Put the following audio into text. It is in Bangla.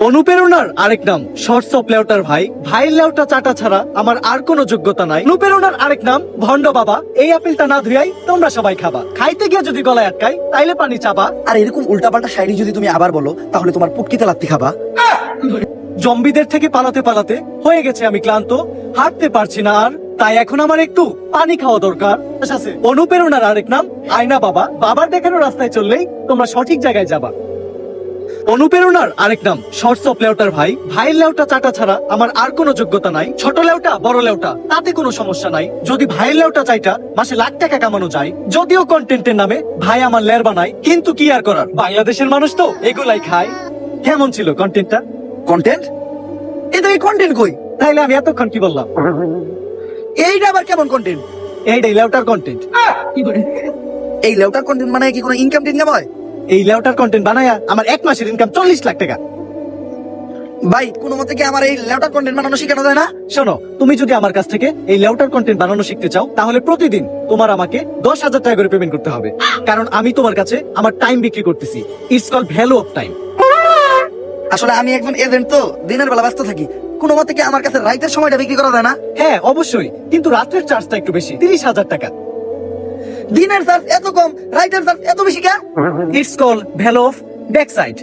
অনুপ্রেরণার আরেক নাম শর্টস অফ লেউটার ভাই। ভাইয়ের লেউটা চাটা ছাড়া আমার আর কোনো যোগ্যতা নাই। অনুপ্রেরণার আরেক নাম ভন্ড বাবা। এই আপেলটা না ধুয়াই তোমরা সবাই খাবা। খাইতে গিয়ে যদি গলায় আটকাই তাইলে পানি চাবা। আর এরকম উল্টাপাল্টা শায়রি যদি তুমি আবার বলো তাহলে তোমার পুটকিতে লাত্তি খাবা। জম্বিদের থেকে পালাতে পালাতে হয়ে গেছে আমি ক্লান্ত, হাঁটতে পারছি না আর, তাই এখন আমার একটু পানি খাওয়া দরকার। অনুপ্রেরণার আরেক নাম আয়না বাবা। বাবার দেখানো রাস্তায় চললেই তোমরা সঠিক জায়গায় যাবা। অনুপ্রেরণার আরেক নাম শর্টস অফ লেউটার ভাই। ভাইয়ের লেউটা চাটা ছাড়া আমার আর কোনো যোগ্যতা নাই। ছোট লেউটা বড় লেউটা তাতে কোনো সমস্যা নাই, যদি ভাইয়ের লেউটা চাইটা মাসে লাখ টাকা কামানো যায়। যদিও কন্টেন্টের নামে ভাই আমার লের বানায়, কিন্তু কি আর করার, বাংলাদেশের মানুষ তো এগুলাই খায়। কেমন ছিল কন্টেন্টটা? কন্টেন্ট? এটা কি কন্টেন্ট কই? তাইলে আমি এতক্ষণ কি বললাম? এইটা আবার কেমন কন্টেন্ট? এইটাই লেউটার কন্টেন্ট। এই লেউটার কন্টেন্ট মানে কি কোনো ইনকাম টিনকাম হয়? এই লেউটার কন্টেন্ট বানায়া আমার এক মাসের ইনকাম 40 লাখ টাকা। ভাই কোনো মতে কি আমার এই লেউটার কন্টেন্ট বানানো শেখানো যায় না? শোনো, তুমি যদি আমার কাছ থেকে এই লেউটার কন্টেন্ট বানানো শিখতে চাও তাহলে প্রতিদিন তোমার আমাকে 10,000 টাকা করে পেমেন্ট করতে হবে, কারণ আমি তোমার কাছে আমার টাইম বিক্রি করতেছি। It's call value of time. আসলে আমি একজন এজেন্ট, তো দিনের বেলা ব্যস্ত থাকি। কোনো মতে কি আমার কাছে রাইতের সময়টা বিক্রি করা যায় না? হ্যাঁ অবশ্যই, কিন্তু রাত্রের চার্জটা একটু বেশি, 30,000 টাকা। দিনের চার্জ এত কম, রাইতের চার্জ এত বেশি কেন? It's call value of back side.